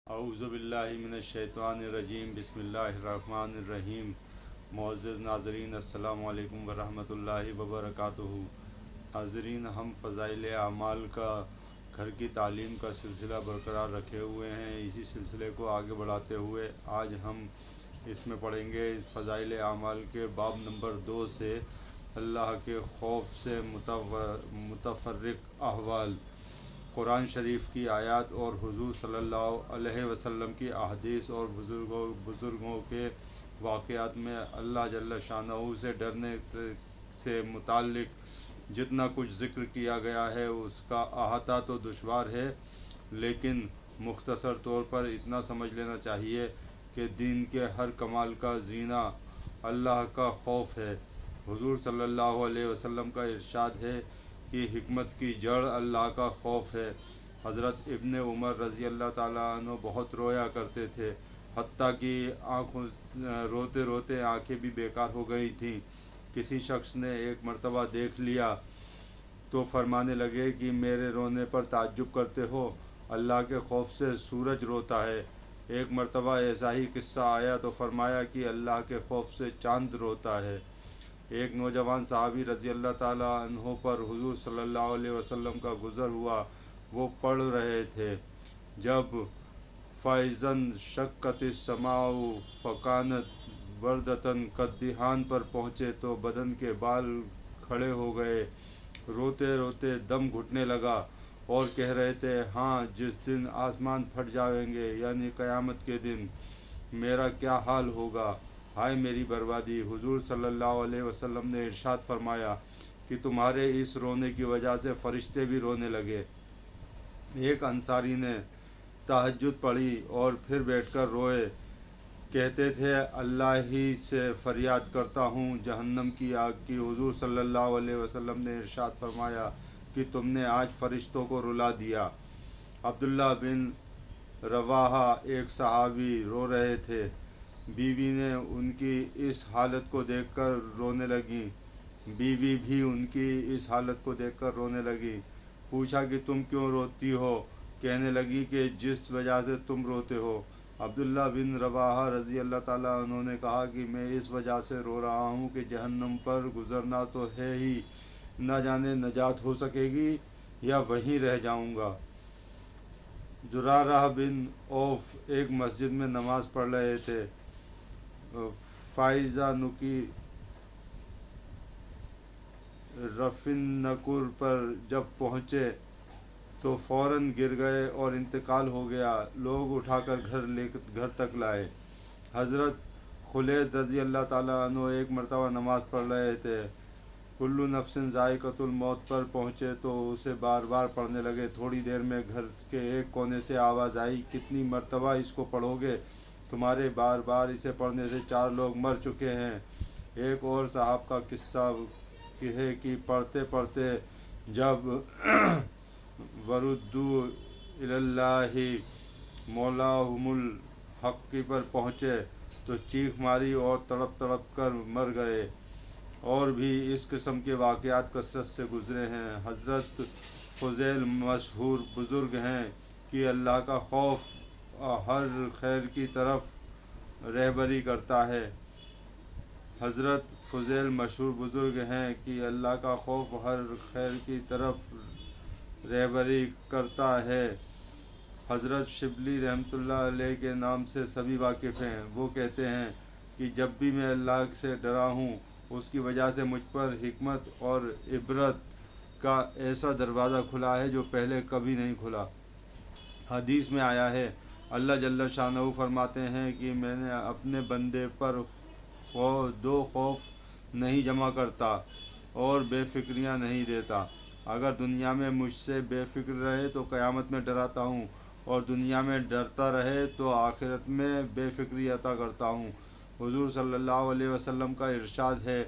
औज़ुबिल्लाहि मिनश्शैतानिर्रजीम बिस्मिल्लाहिर्रहमानिर्रहीम। मुअज़्ज़िज़ नाज़रीन, अस्सलामु अलैकुम वरहमतुल्लाहि वबरकातुहू। हाज़रीन, हम फ़ज़ाइल आमाल का घर की तालीम का सिलसिला बरकरार रखे हुए हैं। इसी सिलसिले को आगे बढ़ाते हुए आज हम इसमें पढ़ेंगे इस फ़ज़ाइल आमाल के बाब नंबर 2 से अल्लाह के खौफ से मुतफ़र्रिक़ अहवाल, कुरान शरीफ की आयत और हुज़ूर सल्लल्लाहु अलैहि वसल्लम की अहदीस और बुज़ुर्गों के वाक़यात में अल्लाह जल्ल शानहू से डरने से मुताल्लिक़ जितना कुछ ज़िक्र किया गया है उसका अहाता तो दुश्वार है, लेकिन मुख्तसर तौर पर इतना समझ लेना चाहिए कि दीन के हर कमाल का ज़ीना अल्लाह का खौफ है। हुज़ूर सल्लल्लाहु अलैहि वसल्लम का इरशाद है कि हिकमत की जड़ अल्लाह का खौफ है। हज़रत इब्ने उमर रज़ी अल्लाह ताला अन्हु बहुत रोया करते थे, हत्ता कि आँखों रोते रोते आँखें भी बेकार हो गई थीं। किसी शख्स ने एक मर्तबा देख लिया तो फरमाने लगे कि मेरे रोने पर ताज्जुब करते हो, अल्लाह के खौफ से सूरज रोता है। एक मर्तबा ऐसा ही किस्सा आया तो फरमाया कि अल्लाह के खौफ से चाँद रोता है। एक नौजवान सहाबी रज़ी अल्लाह ताला अन्हो पर हुज़ूर सल्लल्लाहु अलैहि वसल्लम का गुज़र हुआ। वो पढ़ रहे थे, जब फ़ैज़न शक्कतिस समाउ फ़कानत वर्दतन कद्दिहान पर पहुँचे तो बदन के बाल खड़े हो गए। रोते रोते दम घुटने लगा और कह रहे थे, हाँ, जिस दिन आसमान फट जाएंगे यानी क़यामत के दिन मेरा क्या हाल होगा, हाय मेरी बर्बादी। हुज़ूर सल्लल्लाहु अलैहि वसल्लम ने इरशाद फरमाया कि तुम्हारे इस रोने की वजह से फ़रिश्ते भी रोने लगे। एक अंसारी ने तहज्जुद पढ़ी और फिर बैठकर रोए, कहते थे, अल्लाह ही से फ़रियाद करता हूँ जहन्नम की आग की। हुज़ूर सल्लल्लाहु अलैहि वसल्लम ने इरशाद फरमाया कि तुमने आज फ़रिश्तों को रुला दिया। अब्दुल्ला बिन रवाहा एक सहाबी रो रहे थे। बीवी ने उनकी इस हालत को देखकर रोने लगी। बीवी भी उनकी इस हालत को देखकर रोने लगी। पूछा कि तुम क्यों रोती हो? कहने लगी कि जिस वजह से तुम रोते हो। अब्दुल्ला बिन रवाहा रज़ी अल्लाह ताला उन्होंने कहा कि मैं इस वजह से रो रहा हूँ कि जहन्नम पर गुज़रना तो है ही, न जाने नजात हो सकेगी या वहीं रह जाऊँगा। जुरारा बिन औफ एक मस्जिद में नमाज़ पढ़ रहे थे। फ़ाइज़ा नुकी रफ़िन-नकुर पर जब पहुँचे तो फ़ौरन गिर गए और इंतकाल हो गया। लोग उठाकर घर तक लाए। हज़रत खुलैद रज़ी अल्लाह ताला अन्हु एक मरतबा नमाज़ पढ़ रहे थे। कुल्लु नफ्सिन ज़ाइक़तुल मौत पर पहुँचे तो उसे बार बार पढ़ने लगे। थोड़ी देर में घर के एक कोने से आवाज़ आई, कितनी मरतबा इसको पढ़ोगे? तुम्हारे बार बार इसे पढ़ने से 4 लोग मर चुके हैं। एक और साहब का किस्सा है कि पढ़ते पढ़ते जब वरुद्दू इलल्लाहि मौलाहुमुल हक़ पर पहुँचे तो चीख मारी और तड़प तड़प कर मर गए। और भी इस किस्म के वाक़यात कसरत से गुज़रे हैं। हज़रत फ़ुज़ैल मशहूर बुज़ुर्ग हैं कि अल्लाह का खौफ हर खैर की तरफ रहबरी करता है। हज़रत फ़ुज़ैल मशहूर बुज़ुर्ग हैं कि अल्लाह का खौफ हर खैर की तरफ रहबरी करता है। हज़रत शिबली रहमतुल्लाह अलैह के नाम से सभी वाकिफ़ हैं। वो कहते हैं कि जब भी मैं अल्लाह से डरा हूँ उसकी वजह से मुझ पर हिकमत और इबरत का ऐसा दरवाज़ा खुला है जो पहले कभी नहीं खुला। हदीस में आया है, अल्लाह जल्ल शानहू फरमाते हैं कि मैंने अपने बंदे पर दो खौफ नहीं जमा करता और बेफिक्रियाँ नहीं देता। अगर दुनिया में मुझसे बेफिक्र रहे तो क़यामत में डराता हूँ, और दुनिया में डरता रहे तो आखिरत में बेफिक्री अता करता हूँ। हुज़ूर सल्लल्लाहु अलैहि वसल्लम का इरशाद है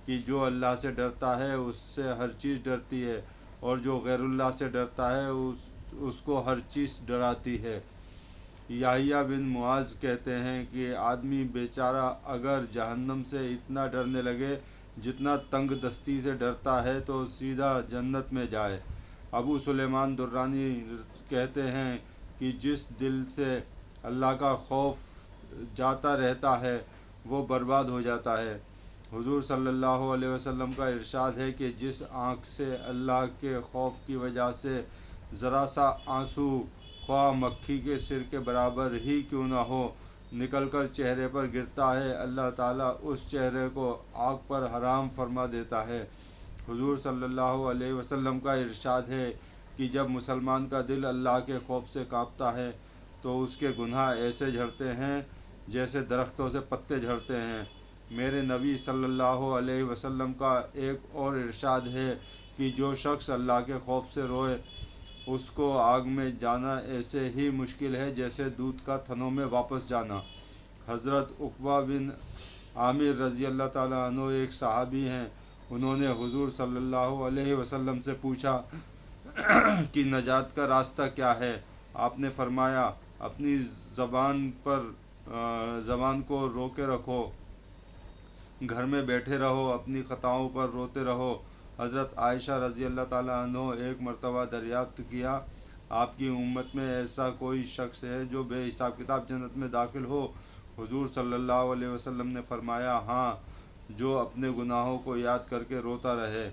कि जो अल्लाह से डरता है उससे हर चीज़ डरती है, और जो गैरुल्लाह से डरता है उसको हर चीज़ डराती है। याहिया बिन मुआज़ कहते हैं कि आदमी बेचारा अगर जहन्नम से इतना डरने लगे जितना तंग दस्ती से डरता है तो सीधा जन्नत में जाए। अबू सुलेमान दुर्रानी कहते हैं कि जिस दिल से अल्लाह का खौफ जाता रहता है वो बर्बाद हो जाता है। हुजूर सल्लल्लाहु अलैहि वसल्लम का इरशाद है कि जिस आँख से अल्लाह के खौफ की वजह से ज़रा सा आंसू ख्वाह मक्खी के सिर के बराबर ही क्यों ना हो निकलकर चेहरे पर गिरता है, अल्लाह ताला उस चेहरे को आग पर हराम फरमा देता है। हुजूर सल्लल्लाहु अलैहि वसल्लम का इरशाद है कि जब मुसलमान का दिल अल्लाह के खौफ से कांपता है तो उसके गुनाह ऐसे झड़ते हैं जैसे दरख्तों से पत्ते झड़ते हैं। मेरे नबी सल्लल्लाहु अलैहि वसल्लम का एक और इरशाद है कि जो शख्स अल्लाह के खौफ से रोए उसको आग में जाना ऐसे ही मुश्किल है जैसे दूध का थनों में वापस जाना। हज़रत उक़बा बिन आमिर रज़ी अल्लाह ताला अन्हु एक सहाबी हैं। उन्होंने हुजूर सल्लल्लाहु अलैहि वसल्लम से पूछा कि नजात का रास्ता क्या है। आपने फरमाया अपनी ज़बान को रोके रखो, घर में बैठे रहो, अपनी ख़ताओं पर रोते रहो। हज़रत आयशा रज़ी अल्लाह ताला अन्हो एक मरतबा दरियाफ्त किया, आपकी उम्मत में ऐसा कोई शख्स है जो बेहिसाब किताब जन्नत में दाखिल हो? हुजूर सल्लल्लाहु अलैहि वसल्लम ने फरमाया, हाँ, जो अपने गुनाहों को याद करके रोता रहे।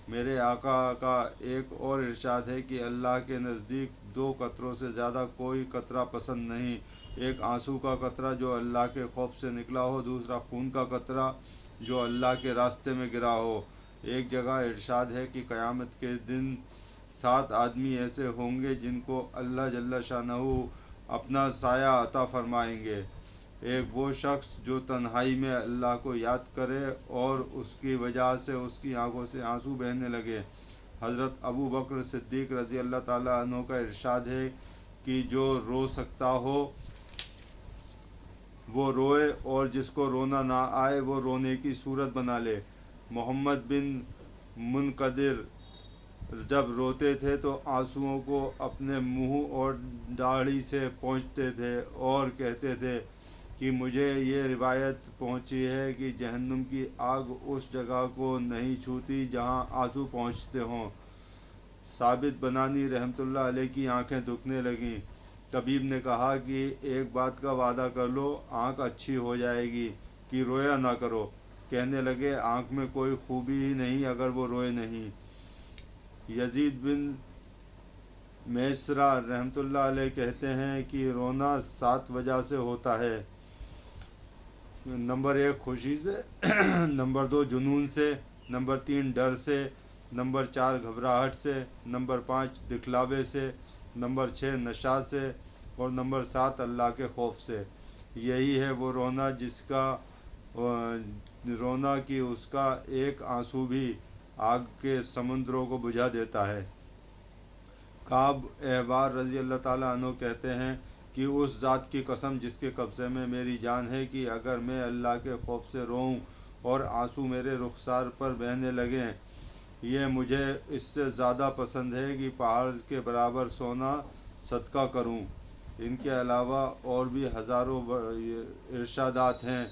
मेरे आका का एक और इरशाद है कि अल्लाह के नज़दीक दो कतरों से ज़्यादा कोई कतरा पसंद नहीं, एक आंसू का कतरा जो अल्लाह के खौफ से निकला हो, दूसरा खून का कतरा जो अल्लाह के रास्ते में गिरा हो। एक जगह इरशाद है कि क़यामत के दिन 7 आदमी ऐसे होंगे जिनको अल्लाह जल्ल शानहू अपना साया अता फरमाएंगे। एक वो शख्स जो तन्हाई में अल्लाह को याद करे और उसकी वजह से उसकी आंखों से आंसू बहने लगे। हज़रत अबू बकर सिद्दीक़ रज़ी अल्लाह ताला अन्हु का इरशाद है कि जो रो सकता हो वो रोए और जिसको रोना ना आए वो रोने की सूरत बना ले। मोहम्मद बिन मुनकदिर जब रोते थे तो आंसुओं को अपने मुंह और दाढ़ी से पोंछते थे और कहते थे कि मुझे ये रिवायत पहुंची है कि जहन्नुम की आग उस जगह को नहीं छूती जहां आंसू पहुंचते हों। साबित बनानी रहमतुल्लाह अलैह की आंखें दुखने लगीं। तबीब ने कहा कि एक बात का वादा कर लो, आंख अच्छी हो जाएगी कि रोया ना करो। कहने लगे, आंख में कोई खूबी ही नहीं अगर वो रोए नहीं। यजीद बिन मैसरा रहमतुल्लाह अलैह कहते हैं कि रोना 7 वजह से होता है। नंबर 1 खुशी से, नंबर 2 जुनून से, नंबर 3 डर से, नंबर 4 घबराहट से, नंबर 5 दिखलावे से, नंबर 6 नशा से और नंबर 7 अल्लाह के खौफ से। यही है वो रोना जिसका रोना कि उसका एक आंसू भी आग के समुद्रों को बुझा देता है। काब एहबार रज़ी अल्लाह ताला अन्हु कहते हैं कि उस ज़ात की कसम जिसके कब्ज़े में मेरी जान है कि अगर मैं अल्लाह के खौफ से रोऊं और आंसू मेरे रुखसार पर बहने लगें, ये मुझे इससे ज़्यादा पसंद है कि पहाड़ के बराबर सोना सदका करूं। इनके अलावा और भी हज़ारों इरशादात हैं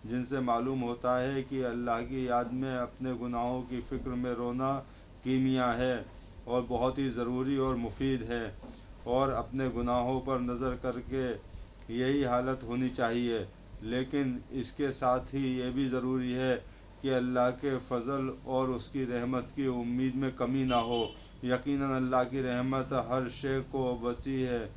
जिनसे मालूम होता है कि अल्लाह की याद में अपने गुनाहों की फ़िक्र में रोना कीमिया है और बहुत ही ज़रूरी और मुफीद है, और अपने गुनाहों पर नज़र करके यही हालत होनी चाहिए। लेकिन इसके साथ ही ये भी ज़रूरी है कि अल्लाह के फ़ज़ल और उसकी रहमत की उम्मीद में कमी ना हो। यकीनन अल्लाह की रहमत हर शे को वसी है।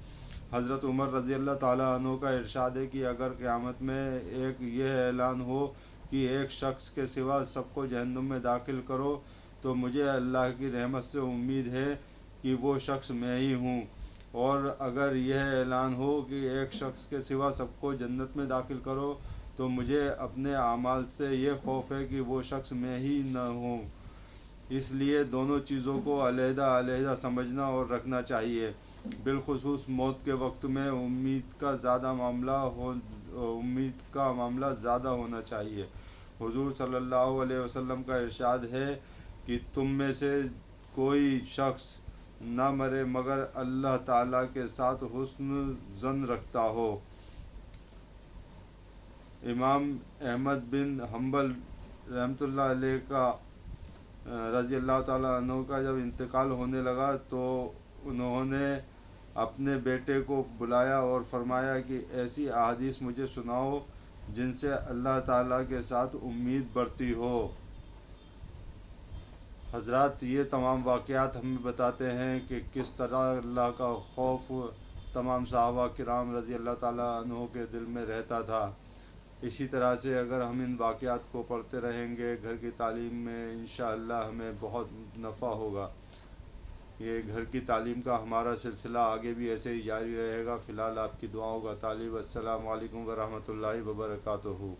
हज़रत उमर रज़ी अल्लाह ताला अन्हु का इरशाद है कि अगर क़यामत में एक यह ऐलान हो कि एक शख्स के सिवा सबको जहन्नुम में दाखिल करो, तो मुझे अल्लाह की रहमत से उम्मीद है कि वो शख्स मैं ही हूँ। और अगर यह ऐलान हो कि एक शख्स के सिवा सबको जन्नत में दाखिल करो, तो मुझे अपने आमाल से ये खौफ है कि वो शख्स मैं ही न हूँ। इसलिए दोनों चीज़ों को अलहदा-अलहदा समझना और रखना चाहिए। बिलखुसूस मौत के वक्त में उम्मीद का मामला ज़्यादा होना चाहिए। हुजूर सल्लल्लाहु अलैहि वसल्लम का इरशाद है कि तुम में से कोई शख्स न मरे मगर अल्लाह ताला के साथ हुस्न ज़न रखता हो। इमाम अहमद बिन हम्बल रहमतुल्लाह अलैह का रज़ी अल्लाह ताला अन्हु का जब इंतकाल होने लगा तो उन्होंने अपने बेटे को बुलाया और फरमाया कि ऐसी अहादीस मुझे सुनाओ जिनसे अल्लाह ताला के साथ उम्मीद बढ़ती हो। हजरात, ये तमाम वाक़यात हमें बताते हैं कि किस तरह अल्लाह का खौफ तमाम सहाबा किराम रज़ी अल्लाह ताला अन्हों के दिल में रहता था। इसी तरह से अगर हम इन वाक़यात को पढ़ते रहेंगे घर की तालीम में, इंशाअल्लाह हमें बहुत नफ़ा होगा। ये घर की तालीम का हमारा सिलसिला आगे भी ऐसे ही जारी रहेगा। फ़िलहाल आपकी दुआओं का तालिब। अस्सलामु अलैकुम व रहमतुल्लाहि व बरकातुहू।